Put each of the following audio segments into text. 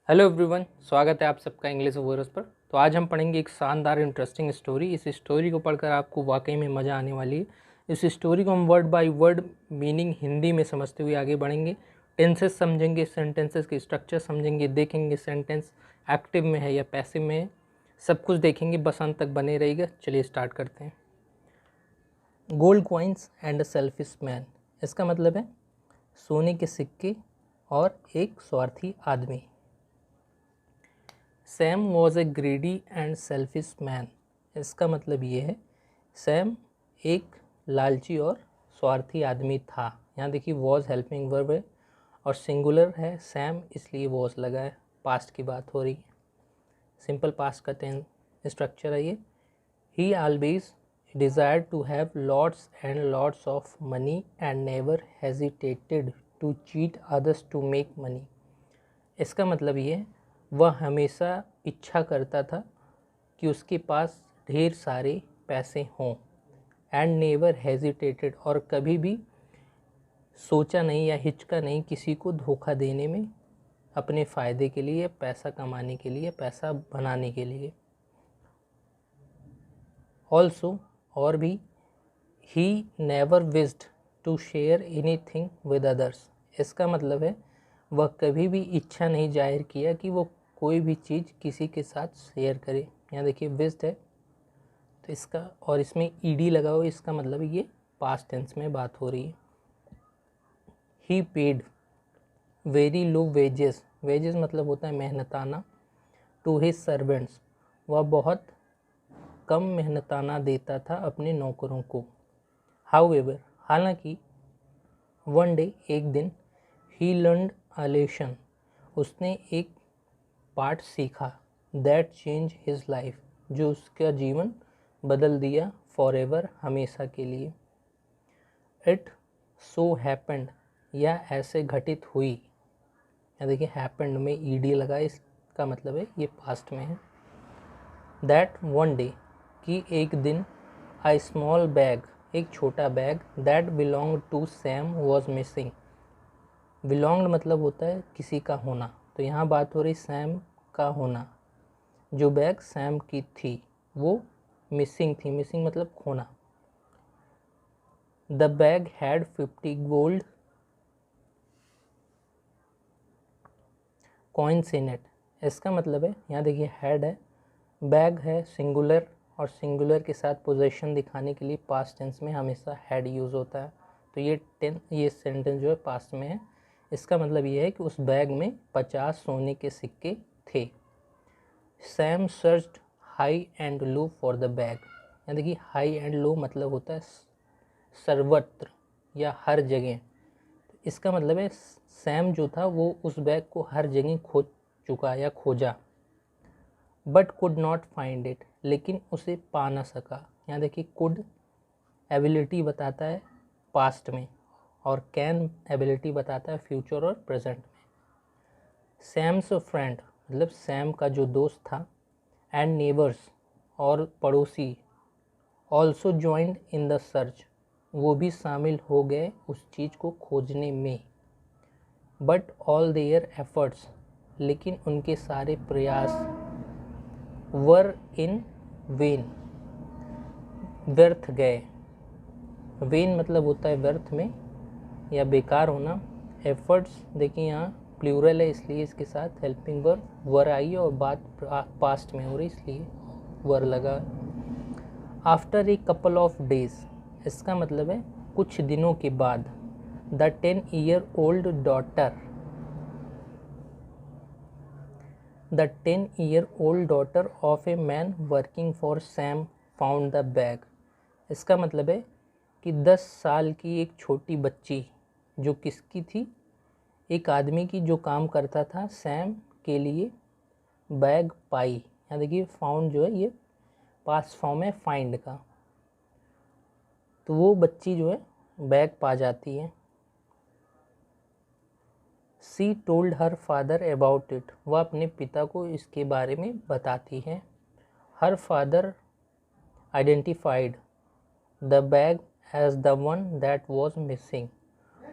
Hello everyone, स्वागत है आप सबका इंग्लिश वोरस पर। तो आज हम पढ़ेंगे एक शानदार इंटरेस्टिंग स्टोरी। इस स्टोरी को पढ़कर आपको वाकई में मज़ा आने वाली है। इस स्टोरी को हम word by word meaning Hindi में समझते हुए आगे बढ़ेंगे। टेंसेस समझेंगे, सेंटेंसेस के स्ट्रक्चर समझेंगे, देखेंगे सेंटेंस एक्टिव में है या पैसिव में है, सब कुछ देखेंगे। बस अंत तक बने रहिएगा। चलिए स्टार्ट करते हैं। Gold coins and a selfish man, इसका मतलब है सोने के सिक्के और एक स्वार्थी आदमी। Sam was a greedy and selfish man, इसका मतलब ये है सैम एक लालची और स्वार्थी आदमी था। यहाँ देखिए वॉज हेल्पिंग वर्ब है और सिंगुलर है सैम, इसलिए वॉज लगा है। पास्ट की बात हो रही है, सिंपल पास्ट का टेंस स्ट्रक्चर है ये। He always desire to have lots and lots of money and never hesitated to cheat others to make money. इसका मतलब ये है वह हमेशा इच्छा करता था कि उसके पास ढेर सारे पैसे हों। एंड नेवर हेजिटेटेड, और कभी भी सोचा नहीं या हिचका नहीं किसी को धोखा देने में, अपने फ़ायदे के लिए, पैसा कमाने के लिए, पैसा बनाने के लिए। ऑल्सो, और भी, he never wished to share anything with others. इसका मतलब है वह कभी भी इच्छा नहीं जाहिर किया कि वो कोई भी चीज़ किसी के साथ शेयर करे। यहाँ देखिए विश्ड है तो इसका, और इसमें ईडी लगा हो, इसका मतलब ये पास्ट टेंस में बात हो रही है। He paid very low wages, wages मतलब होता है मेहनताना, टू हिज सर्वेंट्स, वह बहुत कम मेहनताना देता था अपने नौकरों को। हाउएवर, हालांकि, वन डे, एक दिन, ही लर्नड अ लेसन, उसने एक पाठ सीखा, दैट चेंज हिज लाइफ, जो उसका जीवन बदल दिया, फॉर एवर, हमेशा के लिए। इट सो हैपेंड, या ऐसे घटित हुई, या देखिए हैपेंड में ईडी लगा, इसका मतलब है ये पास्ट में है। दैट वन डे, कि एक दिन, अ स्मॉल बैग, एक छोटा बैग, that belong to Sam was missing. Belonged मतलब होता है किसी का होना, तो यहाँ बात हो रही सैम का होना। जो बैग सैम की थी वो मिसिंग थी, मिसिंग मतलब खोना। The bag had 50 gold coins in it, इसका मतलब है यहाँ देखिए हैड है, बैग है सिंगुलर, और सिंगुलर के साथ पोजेशन दिखाने के लिए पास्ट टेंस में हमेशा हैड यूज़ होता है। तो ये सेंटेंस जो है पास्ट में है। इसका मतलब ये है कि उस बैग में 50 सोने के सिक्के थे। Sam searched high and low for the bag, यहाँ देखिए हाई एंड लो मतलब होता है सर्वत्र या हर जगह। इसका मतलब है सैम जो था वो उस बैग को हर जगह खोज चुका या खोजा। But could not find it, लेकिन उसे पा ना सका। यहाँ देखिए कुड एबिलिटी बताता है पास्ट में, और कैन एबिलिटी बताता है फ्यूचर और प्रेजेंट में। सैम्स फ्रेंड मतलब सैम का जो दोस्त था, एंड नेबर्स, और पड़ोसी, also joined in the search, वो भी शामिल हो गए उस चीज़ को खोजने में। बट ऑल देयर एफर्ट्स, लेकिन उनके सारे प्रयास, वर इन वेन, व्यर्थ गए। वेन मतलब होता है व्यर्थ में या बेकार होना। एफर्ट्स देखिए यहाँ प्लूरल है, इसलिए इसके साथ हेल्पिंग वर्ब वर आई, और बात पास्ट में हो रही इसलिए वर लगा। After a couple of days, इसका मतलब है कुछ दिनों के बाद। The 10-year-old daughter, the 10-year-old daughter of a man working for Sam found the bag, इसका मतलब है कि 10 साल की एक छोटी बच्ची जो किसकी थी, एक आदमी की जो काम करता था सैम के लिए, बैग पाई। यहाँ देखिए फाउंड जो है ये पास्ट फॉर्म है फाइंड का, तो वो बच्ची जो है बैग पा जाती है। She told her father about it, वह अपने पिता को इसके बारे में बताती है। Her father identified the bag as the one that was missing,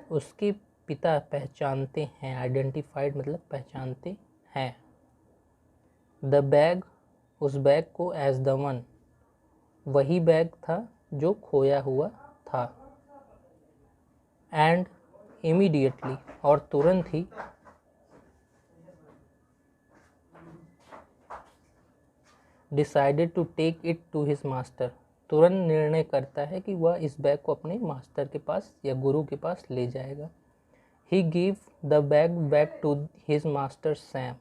उसके पिता पहचानते हैं, आइडेंटिफाइड मतलब पहचानते हैं द बैग, उस बैग को, एज द वन, वही बैग था जो खोया हुआ था। एंड इमीडिएटली, और तुरंत ही, decided to take it to his master, तुरंत निर्णय करता है कि वह इस बैग को अपने मास्टर के पास या गुरु के पास ले जाएगा। He give the bag back to his master Sam,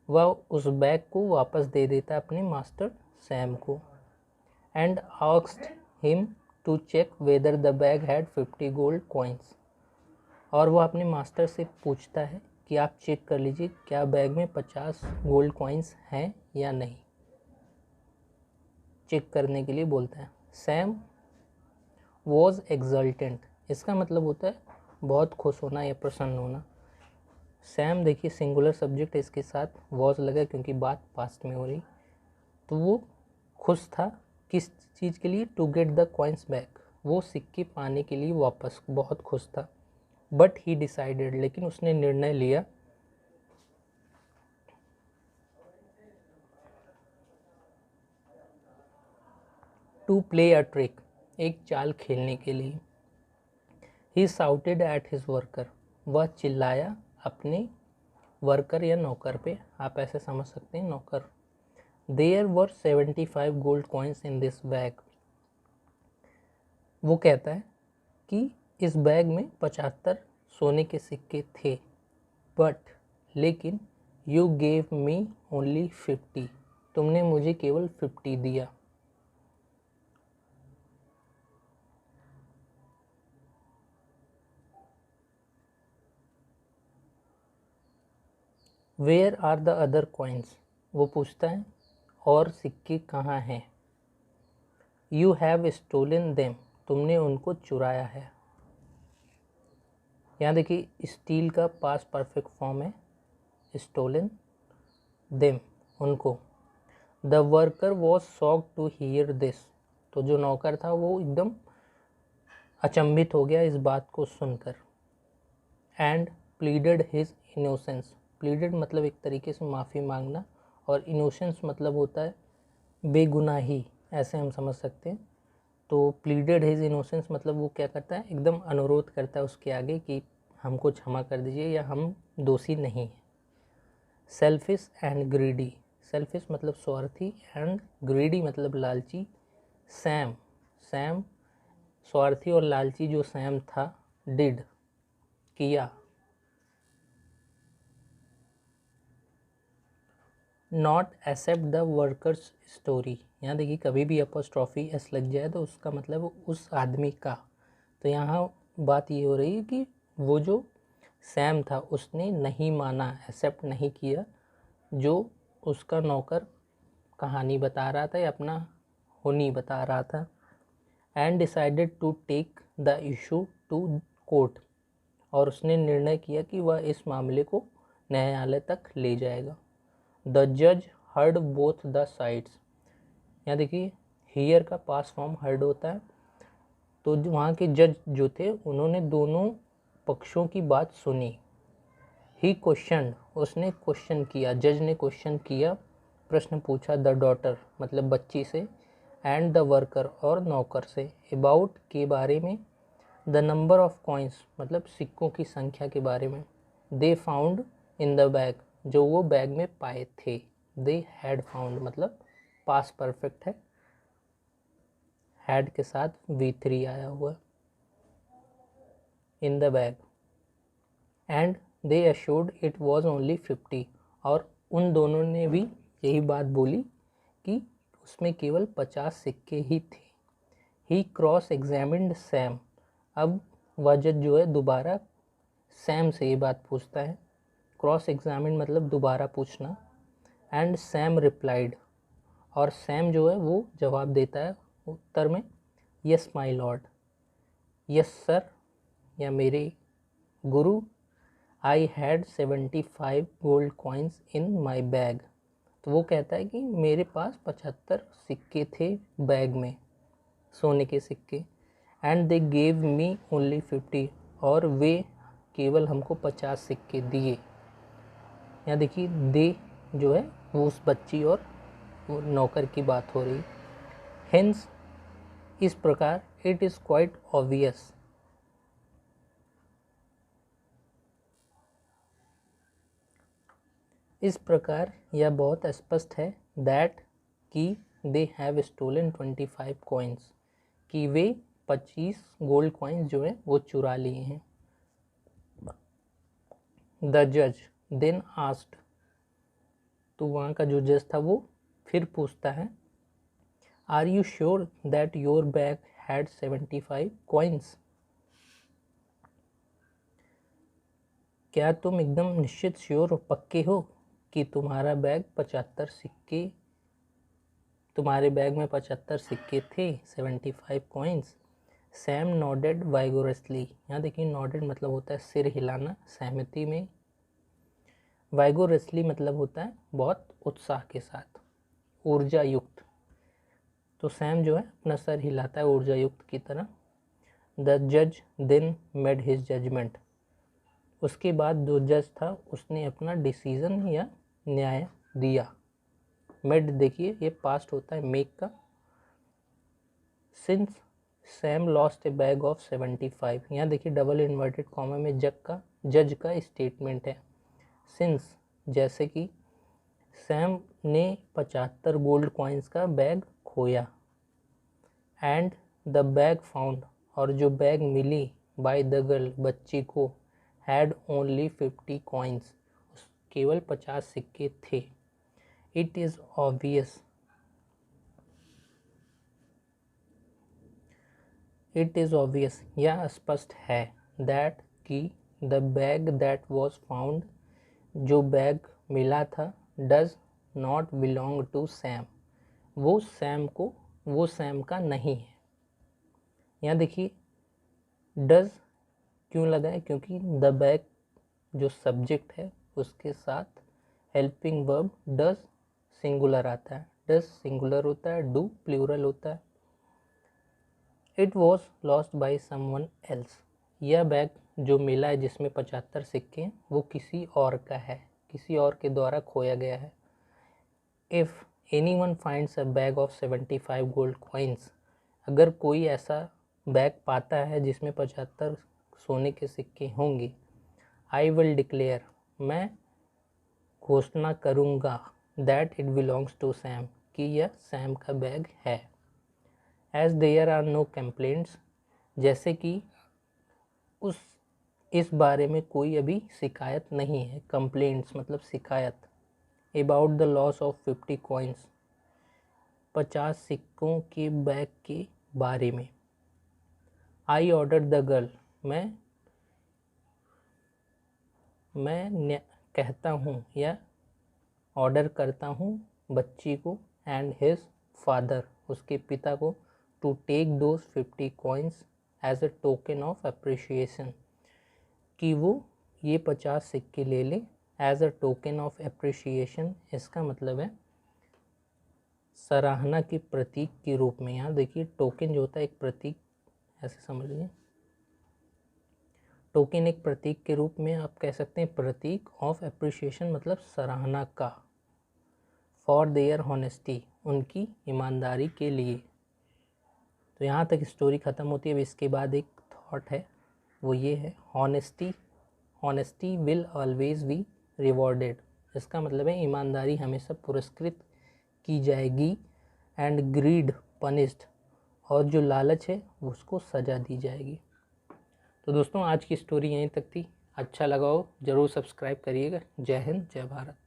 वह उस बैग को वापस दे देता अपने मास्टर सैम को। And asked him to check whether the bag had 50 gold coins, और वह अपने मास्टर से पूछता है कि आप चेक कर लीजिए क्या बैग में 50 गोल्ड कॉइन्स हैं या नहीं, चेक करने के लिए बोलता है। सैम वॉज एक्सल्टेंट, इसका मतलब होता है बहुत खुश होना या प्रसन्न होना। सैम देखिए सिंगुलर सब्जेक्ट, इसके साथ वॉज लगा क्योंकि बात पास्ट में हो रही, तो वो खुश था किस चीज़ के लिए, to get the coins back, वो सिक्के पाने के लिए वापस बहुत खुश था। बट ही डिसाइडेड, लेकिन उसने निर्णय लिया, टू प्ले अ ट्रिक, एक चाल खेलने के लिए। ही साउटेड एट हिज वर्कर, वह चिल्लाया अपने वर्कर या नौकर पे, आप ऐसे समझ सकते हैं नौकर। There were 75 gold coins in this bag, वो कहता है कि इस बैग में 75 सोने के सिक्के थे। बट, लेकिन, यू गेव मी ओनली 50, तुमने मुझे केवल 50 दिया। Where are the other coins, वो पूछता है और सिक्के कहाँ हैं। यू हैव स्टोलन देम, तुमने उनको चुराया है। यहाँ देखिए स्टील का पास्ट परफेक्ट फॉर्म है, स्टोलन देम, उनको। The worker was shocked to hear this, तो जो नौकर था वो एकदम अचंभित हो गया इस बात को सुनकर। And pleaded his innocence, pleaded मतलब एक तरीके से माफ़ी मांगना, और इनोसेंस मतलब होता है बेगुनाही, ऐसे हम समझ सकते हैं। तो प्लीडेड हिज इनोसेंस मतलब वो क्या करता है, एकदम अनुरोध करता है उसके आगे कि हमको क्षमा कर दीजिए या हम दोषी नहीं हैं। सेल्फिश एंड ग्रीडी, सेल्फिश मतलब स्वार्थी, एंड ग्रीडी मतलब लालची। सैम, सैम स्वार्थी और लालची जो सैम था, डिड किया, not accept the worker's story, यहाँ देखिए कभी भी अपॉस्ट्रॉफी एस लग जाए तो उसका मतलब उस आदमी का, तो यहाँ बात ये हो रही है कि वो जो सैम था उसने नहीं माना, एक्सेप्ट नहीं किया जो उसका नौकर कहानी बता रहा था या अपना होनी बता रहा था। And decided to take the issue to court, और उसने निर्णय किया कि वह इस मामले को न्यायालय तक ले जाएगा। द जज हर्ड बोथ द साइड्स, यहाँ देखिए हियर का पास्ट फॉर्म हर्ड होता है, तो वहाँ के जज जो थे उन्होंने दोनों पक्षों की बात सुनी। ही क्वेश्चन, उसने क्वेश्चन किया, जज ने क्वेश्चन किया, प्रश्न पूछा, द डॉटर मतलब बच्ची से, एंड द वर्कर और नौकर से, अबाउट के बारे में, द नंबर ऑफ कॉइन्स मतलब सिक्कों की संख्या के बारे में, they found in the bag जो वो बैग में पाए थे, दे हैड फाउंड मतलब पास परफेक्ट है, हैड के साथ V3 आया हुआ, in the bag. And they assured it was only 50, और उन दोनों ने भी यही बात बोली कि उसमें केवल 50 सिक्के ही थे। ही क्रॉस एग्जामिन्ड सैम, अब वह जज जो है दोबारा सैम से ये बात पूछता है, क्रॉस एग्जामिन मतलब दोबारा पूछना। एंड सैम रिप्लाइड, और सैम जो है वो जवाब देता है उत्तर में, yes my Lord, yes sir या मेरे गुरु, I had 75 gold coins in my bag, तो वो कहता है कि मेरे पास 75 सिक्के थे बैग में, सोने के सिक्के। And they gave me only 50, और वे केवल हमको 50 सिक्के दिए। यहाँ देखिए दे जो है वो उस बच्ची और वो नौकर की बात हो रही। हेंस, इस प्रकार, इट इज़ क्वाइट ऑब्वियस, इस प्रकार यह बहुत स्पष्ट है, दैट कि दे हैव स्टोलन 25 कॉइन्स, कि वे 25 गोल्ड कॉइन्स जो है वो चुरा लिए हैं। द जज देन आस्क्ड, तो वहाँ का जो जज था वो फिर पूछता है, are you sure that your bag had 75 coins, क्या तुम एकदम निश्चित श्योर और पक्के हो कि तुम्हारे बैग में 75 सिक्के थे, 75 कॉइन्स। सैम नॉडेड वाइगोरसली, यहाँ देखिए नॉडेड मतलब होता है सिर हिलाना सहमति में, वाइगोरसली मतलब होता है बहुत उत्साह के साथ, ऊर्जा युक्त। तो सैम जो है अपना सर हिलाता है ऊर्जा युक्त की तरह। द जज देन मेड हिज जजमेंट, उसके बाद जो जज था उसने अपना डिसीजन या न्याय दिया। मेड देखिए ये पास्ट होता है मेक का। Since Sam lost A bag of 75, यहाँ देखिए डबल इन्वर्टेड कॉमा में जज का स्टेटमेंट है। सिंस जैसे कि सैम ने 75 गोल्ड कॉइन्स का बैग खोया, एंड द बैग फाउंड, और जो बैग मिली बाय द गर्ल बच्ची को, हैड ओनली 50 कॉइन्स, केवल 50 सिक्के थे। इट इज़ ऑब्वियस, यह स्पष्ट है, दैट कि the bag that was found, जो बैग मिला था, does not belong to Sam, वो सैम का नहीं है। यहाँ देखिए डज क्यों लगा है, क्योंकि द बैग जो सब्जेक्ट है उसके साथ हेल्पिंग वर्ब डज सिंगुलर आता है, डज सिंगुलर होता है, डू प्लूरल होता है। It was lost by someone else, यह बैग जो मिला है जिसमें 75 सिक्के हैं वो किसी और का है, किसी और के द्वारा खोया गया है। If anyone finds a bag of 75 gold coins, अगर कोई ऐसा बैग पाता है जिसमें 75 सोने के सिक्के होंगे, आई विल डिक्लेयर, मैं घोषणा करूँगा, that it belongs to Sam, कि यह सैम का बैग है। As there are no complaints, जैसे कि इस बारे में कोई अभी शिकायत नहीं है, कंप्लेंट्स मतलब शिकायत, about the loss of 50 coins, 50 सिक्कों के बैग के बारे में। आई ऑर्डर द गर्ल, मैं कहता हूँ या ऑर्डर करता हूँ बच्ची को, एंड हिज फादर, उसके पिता को, to take those 50 coins as a token of appreciation, कि वो ये 50 सिक्के ले लें as a token of appreciation, इसका मतलब है सराहना के प्रतीक के रूप में। यहाँ देखिए टोकन जो होता है एक प्रतीक, ऐसे समझ लीजिए, टोकन एक प्रतीक के रूप में आप कह सकते हैं, प्रतीक ऑफ अप्रिशिएशन मतलब सराहना का, फॉर देयर हॉनेस्टी, उनकी ईमानदारी के लिए। तो यहाँ तक स्टोरी ख़त्म होती है। अब इसके बाद एक थॉट है, वो ये है, honesty will always be rewarded, इसका मतलब है ईमानदारी हमेशा पुरस्कृत की जाएगी, एंड ग्रीड पनिश्ड, और जो लालच है उसको सज़ा दी जाएगी। तो दोस्तों आज की स्टोरी यहीं तक थी, अच्छा लगा हो ज़रूर सब्सक्राइब करिएगा। जय हिंद, जय भारत।